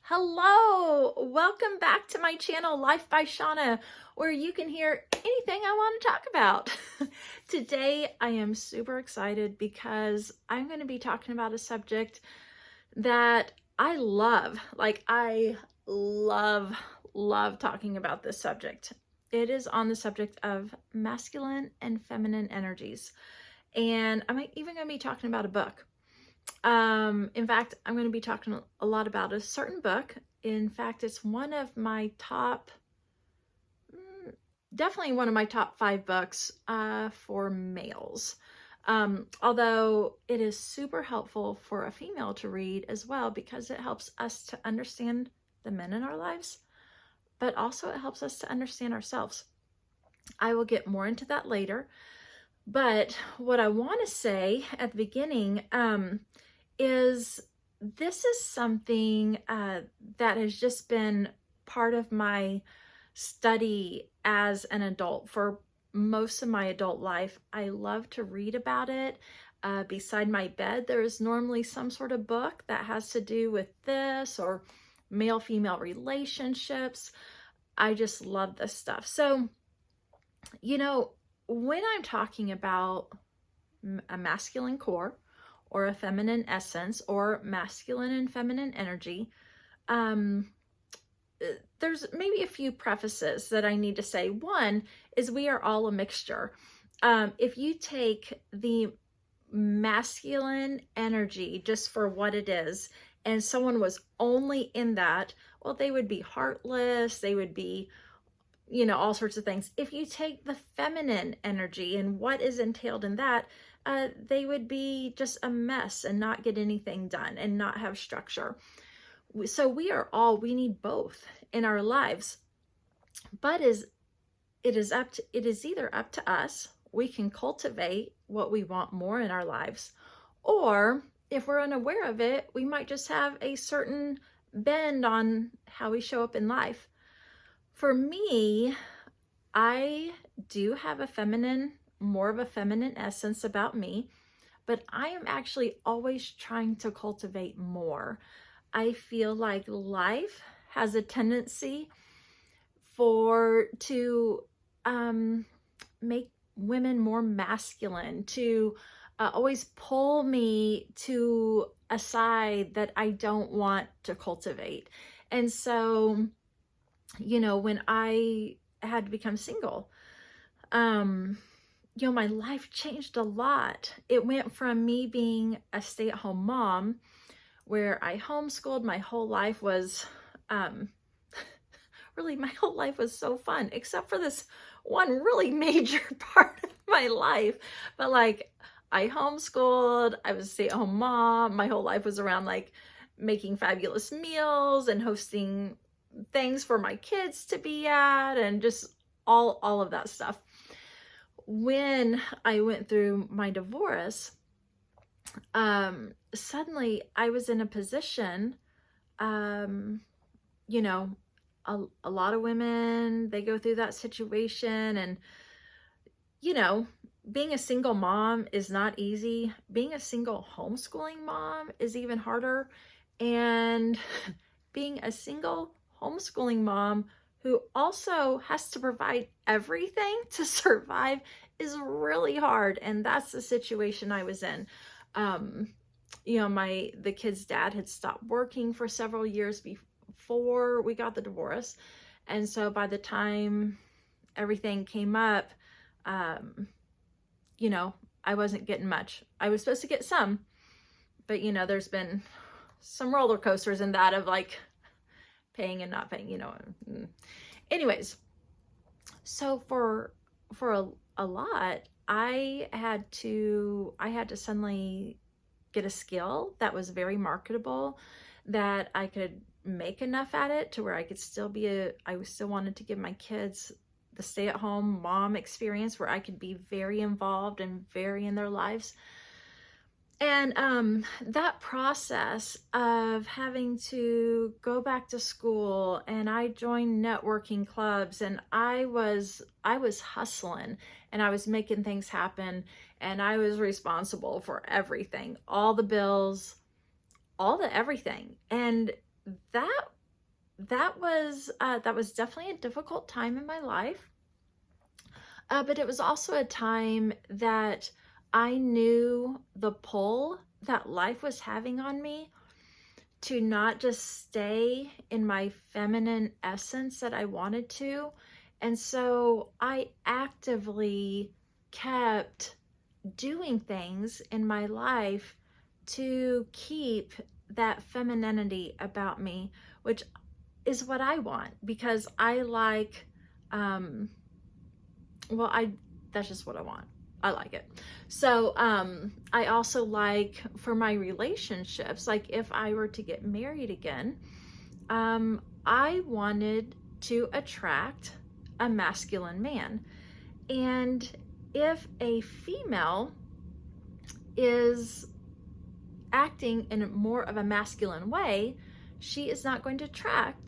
Hello, welcome back to my channel, Life by Shauna, where you can hear anything I want to talk about. Today, I am super excited because I'm going to be talking about a subject that I love. I love talking about this subject. It is on the subject of masculine and feminine energies. And I'm even going to be talking about a book. In fact, I'm going to be talking a lot about a certain book. In fact, it's one of my top, definitely one of my top 5 books for males. Although it is super helpful for a female to read as well, because it helps us to understand the men in our lives, but also it helps us to understand ourselves. I will get more into that later. But what I want to say at the beginning, is this is something that has just been part of my study as an adult for most of my adult life. I love to read about it. Beside my bed, there is normally some sort of book that has to do with this or male-female relationships. I just love this stuff. So, when I'm talking about a masculine core, or a feminine essence, or masculine and feminine energy, there's maybe a few prefaces that I need to say. One is we are all a mixture. If you take the masculine energy just for what it is, and someone was only in that, well, they would be heartless, they would be, all sorts of things. If you take the feminine energy and what is entailed in that, they would be just a mess and not get anything done and not have structure. So we need both in our lives. But it is either up to us, we can cultivate what we want more in our lives, or if we're unaware of it, we might just have a certain bend on how we show up in life. For me, I do have more of a feminine essence about me, but I am actually always trying to cultivate more. I feel like life has a tendency to make women more masculine, to always pull me to a side that I don't want to cultivate. And so, when I had to become single, my life changed a lot. It went from me being a stay-at-home mom, where I homeschooled. My whole life was, really, my whole life was so fun, except for this one really major part of my life. But I homeschooled, I was a stay-at-home mom. My whole life was around making fabulous meals and hosting things for my kids to be at, and just all of that stuff. When I went through my divorce, suddenly I was in a position, a lot of women, they go through that situation, and being a single mom is not easy. Being a single homeschooling mom is even harder. And being a single homeschooling mom who also has to provide everything to survive is really hard. And that's the situation I was in. The kid's dad had stopped working for several years before we got the divorce. And so by the time everything came up, I wasn't getting much. I was supposed to get some, but there's been some roller coasters in that of paying and not paying, Anyways, so for a lot, I had to suddenly get a skill that was very marketable, that I could make enough at it to where I could still I still wanted to give my kids the stay-at-home mom experience, where I could be very involved and very in their lives. And that process of having to go back to school, and I joined networking clubs, and I was hustling, and I was making things happen, and I was responsible for everything, all the bills, all the everything. And that that was definitely a difficult time in my life. But it was also a time that I knew the pull that life was having on me to not just stay in my feminine essence that I wanted to. And so I actively kept doing things in my life to keep that femininity about me, which is what I want, because I like, well, that's just what I want. I like it. So I also like, for my relationships, like if I were to get married again, I wanted to attract a masculine man. And if a female is acting in more of a masculine way, she is not going to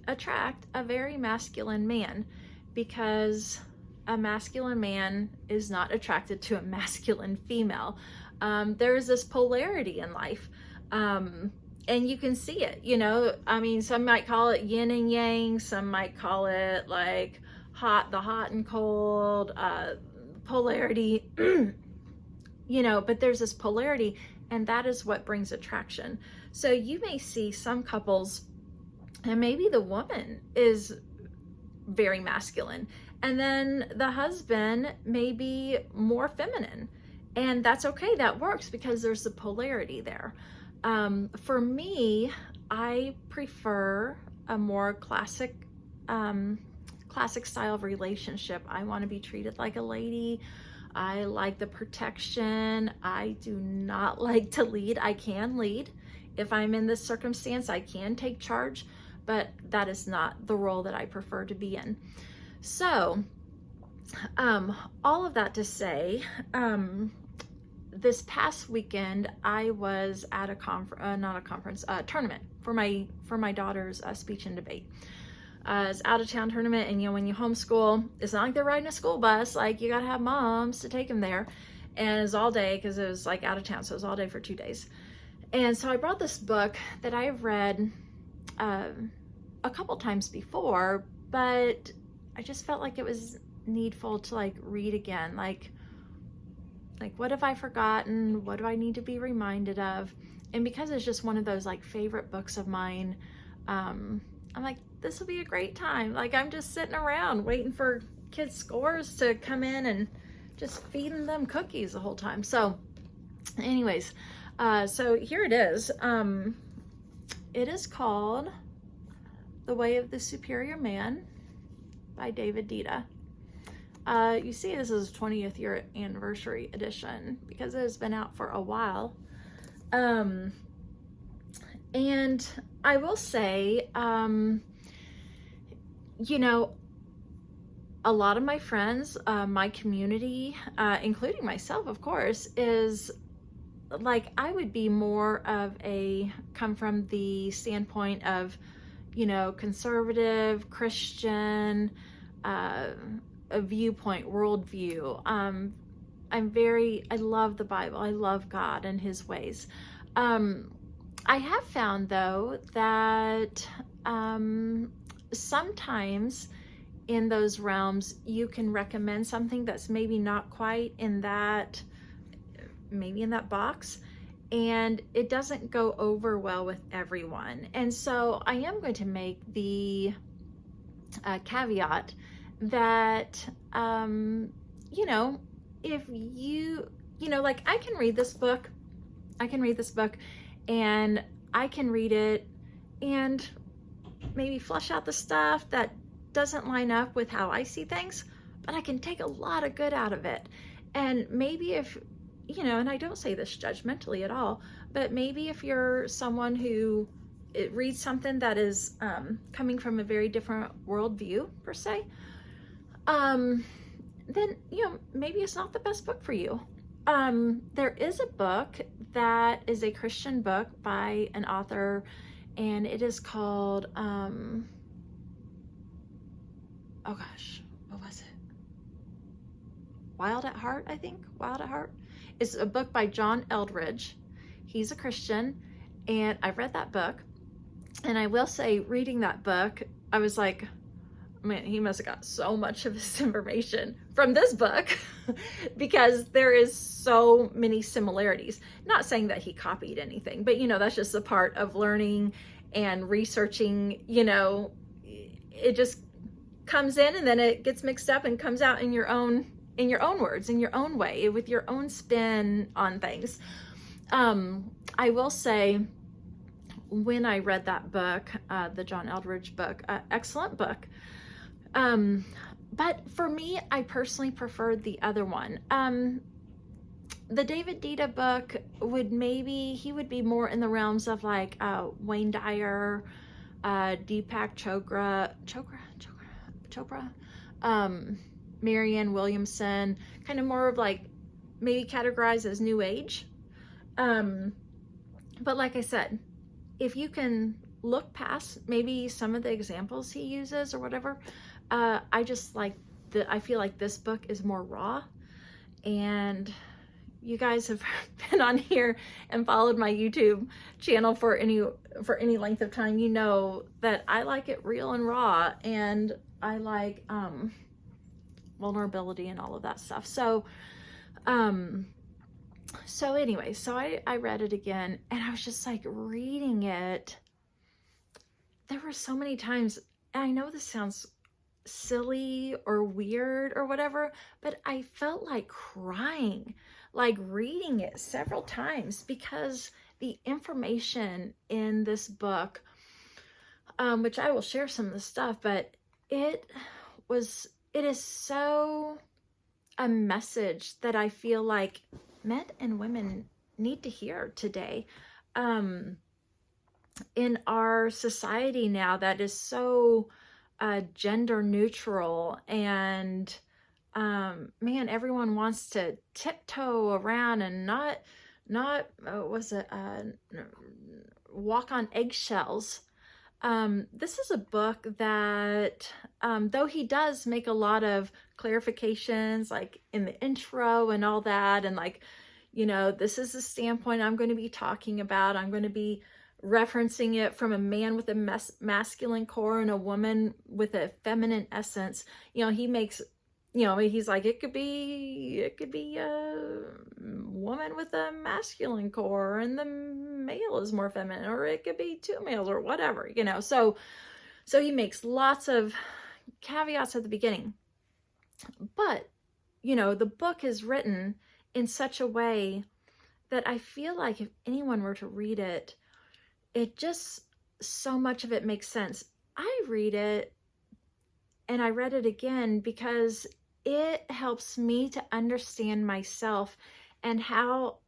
attract a very masculine man, because a masculine man is not attracted to a masculine female. There is this polarity in life. And you can see it, I mean, some might call it yin and yang, some might call it like the hot and cold, polarity, but there's this polarity, and that is what brings attraction. So you may see some couples, and maybe the woman is very masculine, and then the husband may be more feminine, and that's okay. That works, because there's the polarity there. For me, I prefer a more classic style of relationship. I want to be treated like a lady. I like the protection. I do not like to lead. I can lead. If I'm in this circumstance, I can take charge, but that is not the role that I prefer to be in. So, all of that to say, this past weekend, I was at a tournament for my daughter's speech and debate. It's out of town tournament, and when you homeschool, it's not like they're riding a school bus. Like, you gotta have moms to take them there, and it's all day, because it was like out of town, so it was all day for 2 days. And so I brought this book that I've read a couple times before, but I just felt like it was needful to like read again. Like what have I forgotten? What do I need to be reminded of? And because it's just one of those like favorite books of mine, I'm like, this will be a great time. Like, I'm just sitting around waiting for kids' scores to come in and just feeding them cookies the whole time. So anyways, so here it is. It is called The Way of the Superior Man by David Dita. You see, this is 20th year anniversary edition, because it has been out for a while. And I will say, a lot of my friends, my community, including myself, of course, is like, I would be more of come from the standpoint of, conservative, Christian, a viewpoint, worldview. I love the Bible. I love God and his ways. I have found, though, that sometimes in those realms, you can recommend something that's maybe not quite in that, maybe in that box, and it doesn't go over well with everyone. And so I am going to make the caveat that, if like, I can read this book and I can read it and maybe flush out the stuff that doesn't line up with how I see things, but I can take a lot of good out of it. And maybe if, and I don't say this judgmentally at all, but maybe if you're someone who reads something that is coming from a very different worldview, per se, then, maybe it's not the best book for you. There is a book that is a Christian book by an author, and it is called, oh gosh, what was it? Wild at Heart, I think. Wild at Heart. It's a book by John Eldredge. He's a Christian, and I've read that book. And I will say, reading that book, I was like, man, he must have got so much of his information from this book because there is so many similarities. Not saying that he copied anything, but that's just a part of learning and researching. It just comes in and then it gets mixed up and comes out in your own words, in your own way, with your own spin on things. I will say, when I read that book, the John Eldredge book, excellent book. But for me, I personally preferred the other one. The David Dita book he would be more in the realms of like Wayne Dyer, Deepak Chopra, Marianne Williamson, kind of more of like maybe categorized as New Age. But like I said, if you can look past maybe some of the examples he uses or whatever, I just like I feel like this book is more raw. And you guys have been on here and followed my YouTube channel for any length of time, you know that I like it real and raw, and I like vulnerability and all of that stuff. So anyway, so I read it again, and I was just like, reading it, there were so many times, and I know this sounds silly or weird or whatever, but I felt like crying, like reading it several times, because the information in this book, which I will share some of the stuff, but it is so a message that I feel like men and women need to hear today. In our society now that is so gender neutral, and man, everyone wants to tiptoe around and not walk on eggshells. This is a book that, though he does make a lot of clarifications, like in the intro and all that, and like, this is the standpoint I'm going to be talking about. I'm going to be referencing it from a man with a masculine core and a woman with a feminine essence. He makes, he's like, it could be a woman with a masculine core and the male is more feminine, or it could be two males, or whatever, so he makes lots of caveats at the beginning. But the book is written in such a way that I feel like if anyone were to read it, just so much of it makes sense. I read it and I read it again because it helps me to understand myself and how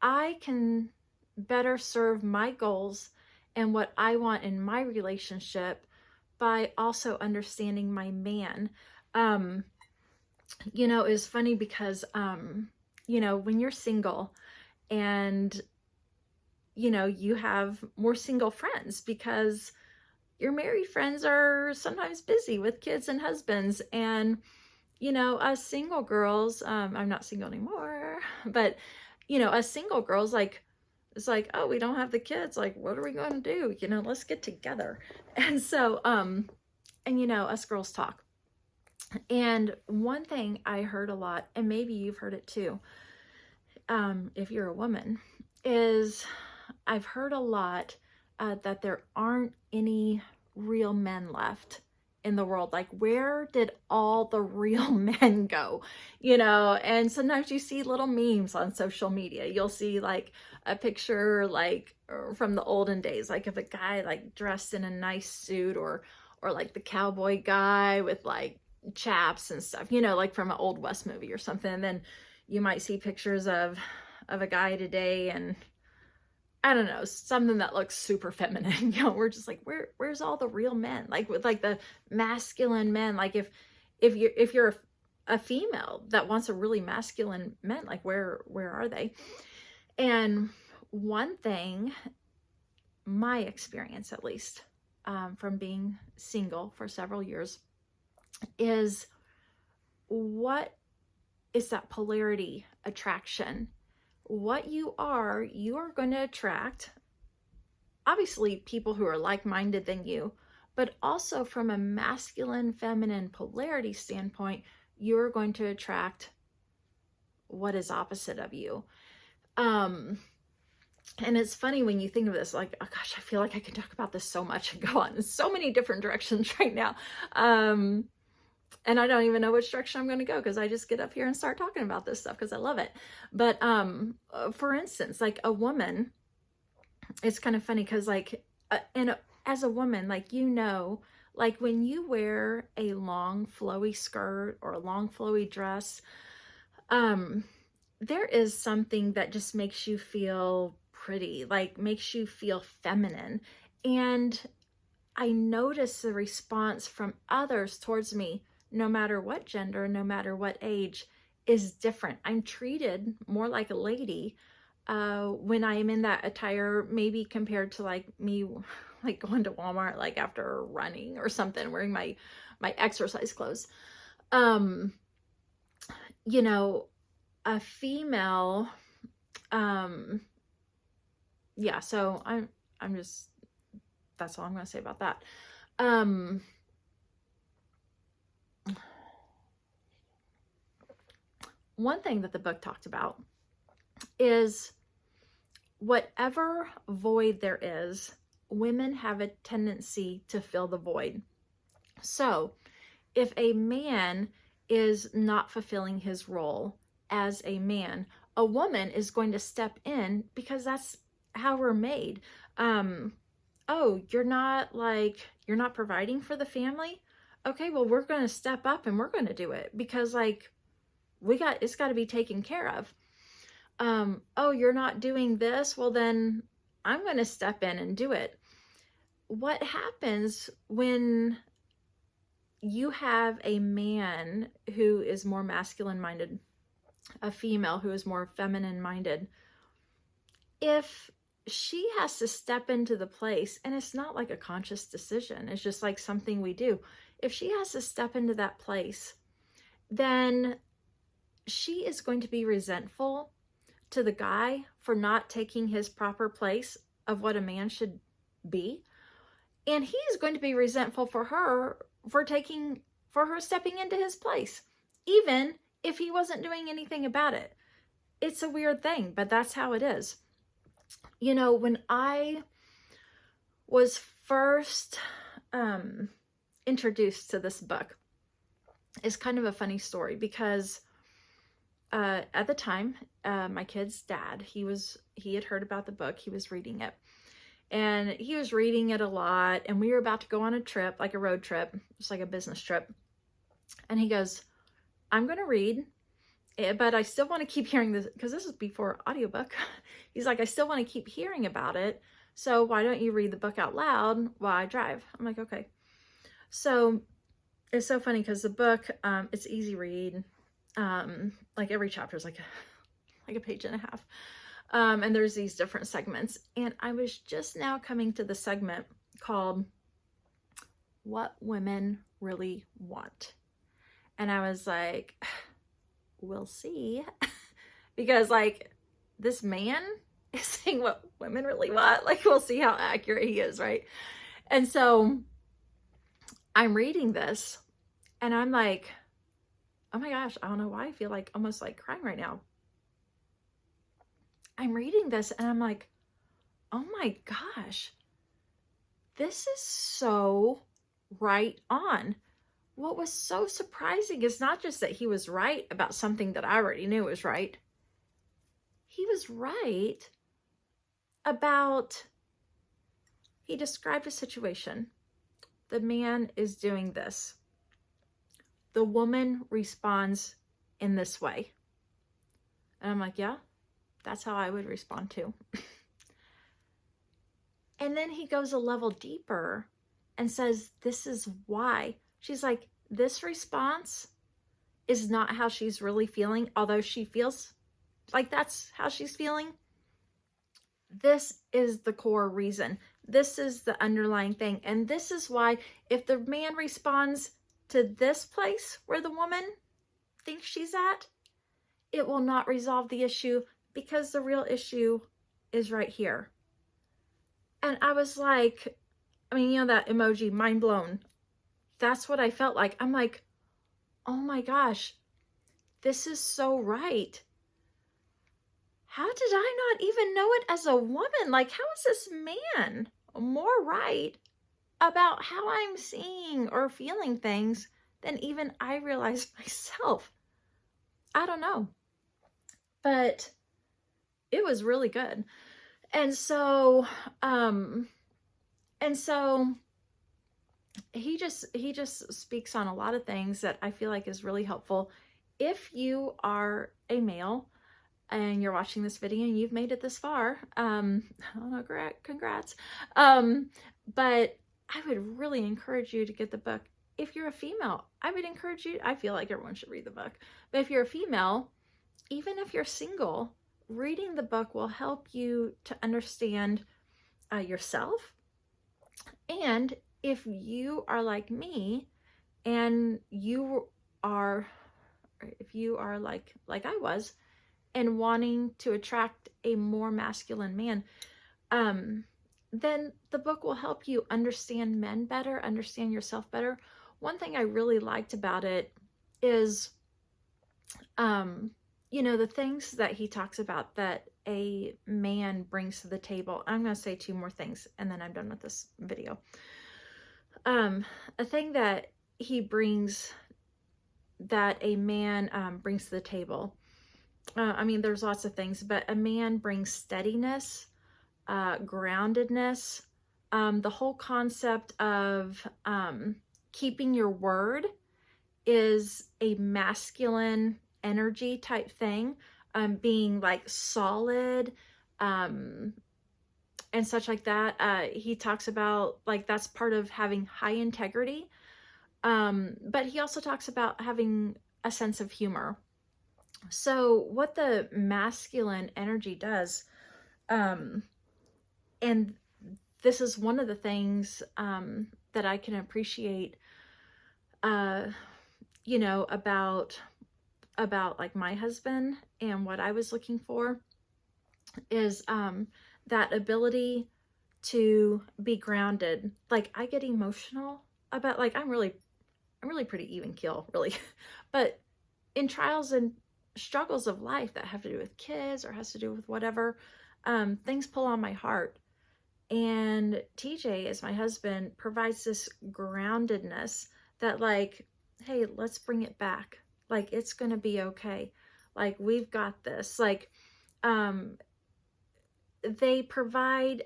I can better serve my goals and what I want in my relationship by also understanding my man. It's funny because, when you're single and you have more single friends, because your married friends are sometimes busy with kids and husbands. And, us single girls, I'm not single anymore, but, us single girls, like, it's like, oh, we don't have the kids. Like, what are we going to do? Let's get together. And so, and, us girls talk. And one thing I heard a lot, and maybe you've heard it too, if you're a woman, is I've heard a lot that there aren't any real men left in the world. Like, where did all the real men go? And sometimes you see little memes on social media. You'll see like a picture like from the olden days, like of a guy like dressed in a nice suit, or like the cowboy guy with like chaps and stuff, like from an old West movie or something. And then you might see pictures of a guy today, and I don't know, something that looks super feminine. We're just like, where's all the real men? Like, with like the masculine men. Like, if you're a female that wants a really masculine man, like where are they? And one thing, my experience at least, from being single for several years, is what is that polarity attraction? What you are going to attract obviously people who are like-minded than you, but also from a masculine, feminine polarity standpoint, you're going to attract what is opposite of you. And it's funny when you think of this, like, oh gosh, I feel like I can talk about this so much and go on in so many different directions right now. And I don't even know which direction I'm going to go, because I just get up here and start talking about this stuff because I love it. But for instance, like a woman, it's kind of funny because like, as a woman, like, like when you wear a long flowy skirt or a long flowy dress, there is something that just makes you feel pretty, like makes you feel feminine. And I notice the response from others towards me, no matter what gender, no matter what age, is different. I'm treated more like a lady when I am in that attire, maybe compared to like me, like going to Walmart, like after running or something, wearing my exercise clothes. You know, a female, yeah, so I'm just, that's all I'm going to say about that. One thing that the book talked about is whatever void there is, women have a tendency to fill the void. So if a man is not fulfilling his role as a man, a woman is going to step in, because that's how we're made. Oh, you're not providing for the family? Okay, well, we're going to step up and we're going to do it, because like it's got to be taken care of. Oh, you're not doing this? Well, then I'm going to step in and do it. What happens when you have a man who is more masculine minded, a female who is more feminine minded? If she has to step into the place, and it's not like a conscious decision, it's just like something we do. If she has to step into that place, then she is going to be resentful to the guy for not taking his proper place of what a man should be. And he is going to be resentful for her for stepping into his place, even if he wasn't doing anything about it. It's a weird thing, but that's how it is. You know, when I was first introduced to this book, it's kind of a funny story, because at the time, my kid's dad, he had heard about the book, he was reading it, and he was reading it a lot, and we were about to go on a trip, like a road trip, just like a business trip. And he goes, I'm going to read, but I still want to keep hearing this, because this is before audiobook. He's like, I still want to keep hearing about it, so why don't you read the book out loud while I drive? I'm like, okay. So it's so funny, because the book, it's easy read. Like every chapter is like a page and a half. And there's these different segments. And I was just now coming to the segment called What Women Really Want. And I was like, we'll see. Because like this man is saying what women really want. Like, we'll see how accurate he is, right? And so I'm reading this and I'm like, oh my gosh, I don't know why I feel like almost like crying right now. I'm reading this and I'm like, oh my gosh, this is so right on. What was so surprising is not just that he was right about something that I already knew was right. He was right about, he described a situation. The man is doing this. The woman responds in this way. And I'm like, yeah, that's how I would respond too. And then he goes a level deeper and says, this is why. She's like, this response is not how she's really feeling, although she feels like that's how she's feeling. This is the core reason. This is the underlying thing. And this is why if the man responds to this place where the woman thinks she's at, it will not resolve the issue, because the real issue is right here. And I was like, I mean, you know, that emoji, mind blown. That's what I felt like. I'm like, oh my gosh, this is so right. How did I not even know it as a woman? Like, how is this man more right about how I'm seeing or feeling things than even I realize myself? I don't know, but it was really good. And so, um, and so he just speaks on a lot of things that I feel like is really helpful. If you are a male and you're watching this video and you've made it this far, I don't know, congrats. Um, but I would really encourage you to get the book. If you're a female, I would encourage you. I feel like everyone should read the book. But if you're a female, even if you're single, reading the book will help you to understand yourself. And if you are like me and if you are like I was, and wanting to attract a more masculine man, um, then the book will help you understand men better, understand yourself better. One thing I really liked about it is, um, you know, the things that he talks about that a man brings to the table. I'm going to say two more things and then I'm done with this video. A thing that he brings, that a man brings to the table. I mean, there's lots of things, but a man brings steadiness, groundedness, the whole concept of keeping your word is a masculine energy type thing, being like solid, and such like that. He talks about like that's part of having high integrity, but he also talks about having a sense of humor. So what the masculine energy does, um, and this is one of the things that I can appreciate, uh, you know, about like my husband and what I was looking for is that ability to be grounded. Like I get emotional about like I'm really pretty even keel, really. But in trials and struggles of life that have to do with kids or has to do with whatever, things pull on my heart. And TJ, as my husband, provides this groundedness that like, hey, let's bring it back. Like it's gonna be okay. Like we've got this. Like um they provide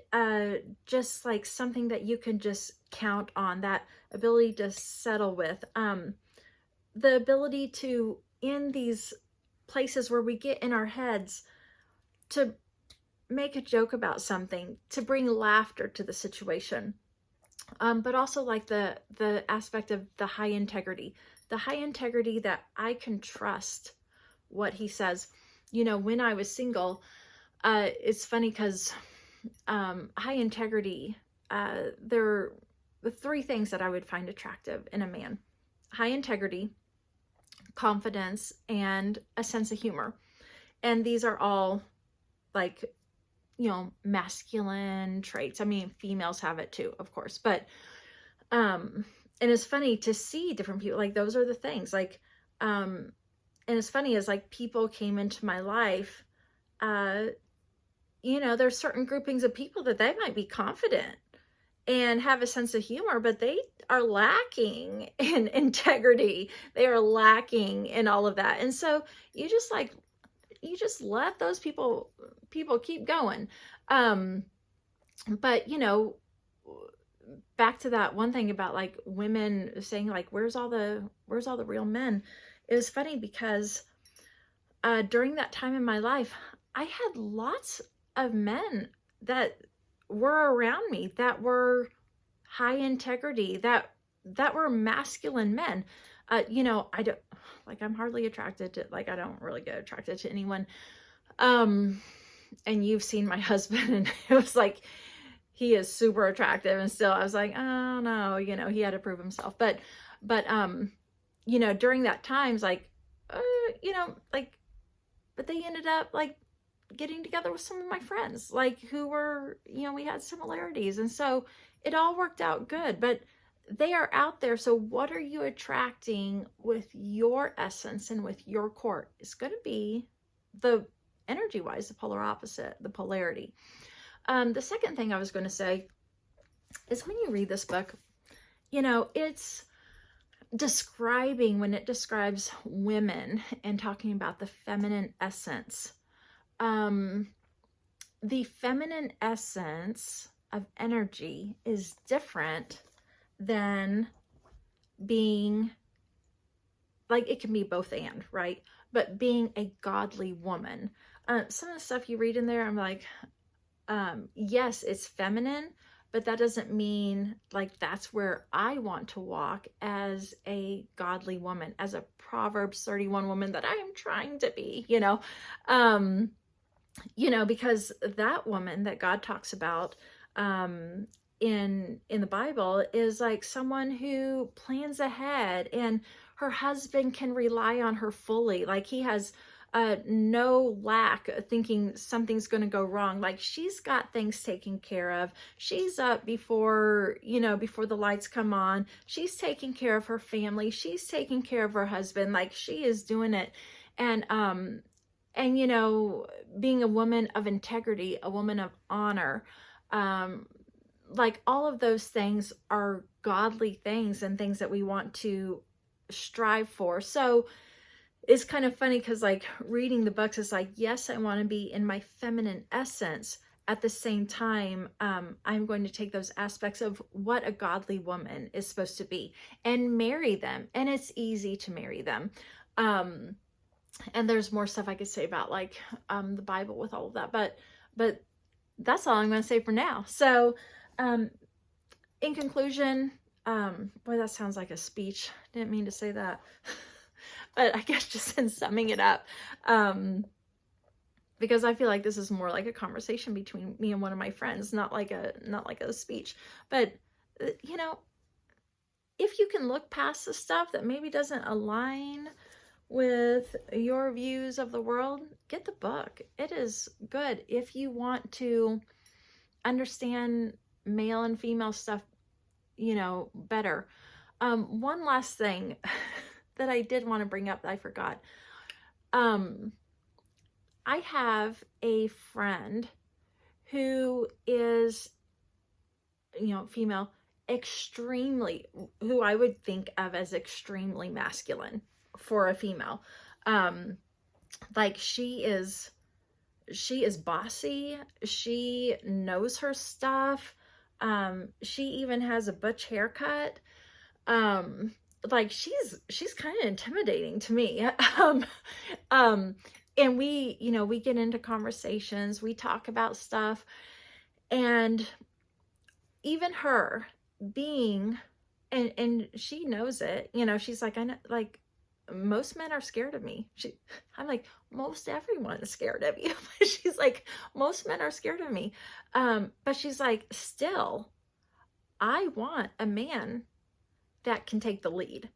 just like something that you can just count on, that ability to settle with, the ability to, in these places where we get in our heads, to make a joke about something, to bring laughter to the situation, but also like the aspect of the high integrity, that I can trust what he says. You know, when I was single, it's funny because high integrity, there are the three things that I would find attractive in a man: high integrity, confidence, and a sense of humor. And these are all like, you know, masculine traits. I mean, females have it too, of course, but and it's funny to see different people, like those are the things, like and it's funny as like people came into my life, uh you know, there's certain groupings of people that they might be confident and have a sense of humor, but they are lacking in integrity. They are lacking in all of that. And so you just like, you just let those people keep going. But you know, back to that one thing about like women saying like, where's all the real men? It was funny because during that time in my life, I had lots of men that were around me that were high integrity, that were masculine men. You know, I don't like, I'm hardly attracted to, like, I don't really get attracted to anyone. And you've seen my husband, and it was like, he is super attractive, and still I was like, oh no, you know, he had to prove himself. But you know, during that times, like, you know, like, but they ended up like getting together with some of my friends, like who were, we had similarities. And so it all worked out good, but they are out there. So what are you attracting with your essence and with your core? It's going to be the energy wise, the polar opposite, the polarity. The second thing I was going to say is when you read this book, it's describing, when it describes women and talking about the feminine essence, the feminine essence of energy is different than being, like, it can be both and, right? But being a godly woman. Some of the stuff you read in there, I'm like, yes, it's feminine, but that doesn't mean like that's where I want to walk as a godly woman, as a Proverbs 31 woman that I am trying to be, because that woman that God talks about in the Bible is like someone who plans ahead, and her husband can rely on her fully. Like he has no lack of thinking something's going to go wrong. Like she's got things taken care of. She's up before the lights come on. She's taking care of her family. She's taking care of her husband. Like she is doing it. And being a woman of integrity, a woman of honor, like all of those things are godly things and things that we want to strive for. So it's kind of funny because like reading the books is like, yes, I want to be in my feminine essence. At the same time, I'm going to take those aspects of what a godly woman is supposed to be and marry them. And it's easy to marry them. And there's more stuff I could say about like the Bible with all of that, but that's all I'm going to say for now. So in conclusion, boy, that sounds like a speech. Didn't mean to say that. But I guess just in summing it up, because I feel like this is more like a conversation between me and one of my friends, not like a speech. But if you can look past the stuff that maybe doesn't align with your views of the world, get the book. It is good if you want to understand male and female stuff, better. One last thing that I did want to bring up that I forgot. I have a friend who is, female, who I would think of as extremely masculine for a female. Like she is bossy. She knows her stuff. She even has a butch haircut. Like she's kind of intimidating to me. And we get into conversations, we talk about stuff, and even her being, and she knows it, she's like, I know, like, most men are scared of me. I'm like, most everyone is scared of you. She's like, most men are scared of me. But she's like, still, I want a man that can take the lead.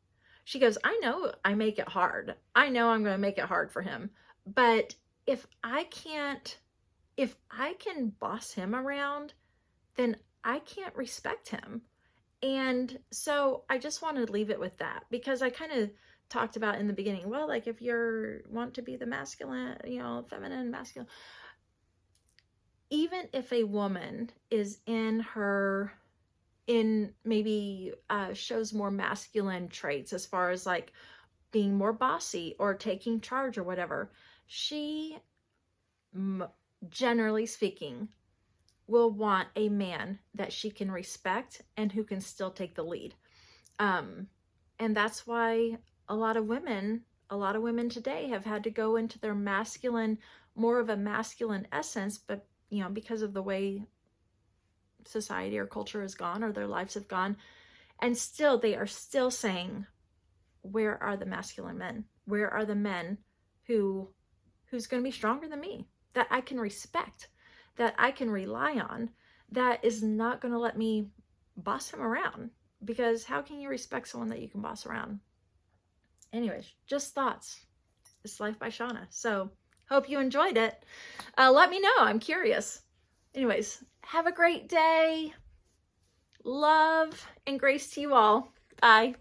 She goes, I know I make it hard. I know I'm going to make it hard for him. But if I can boss him around, then I can't respect him. And so I just want to leave it with that, because I kind of talked about in the beginning, well, like if you want to be the masculine, feminine, masculine, even if a woman is in maybe shows more masculine traits as far as like being more bossy or taking charge or whatever, she, generally speaking, will want a man that she can respect and who can still take the lead. And that's why a lot of women today have had to go into their more of a masculine essence, but because of the way society or culture has gone, or their lives have gone, and still they are still saying, where are the masculine men? Where are the men who's going to be stronger than me, that I can respect, that I can rely on, that is not going to let me boss him around? Because how can you respect someone that you can boss around? Anyways, just thoughts. It's Life by Shauna. So Hope you enjoyed it. Let me know. I'm curious. Anyways, have a great day. Love and grace to you all. Bye.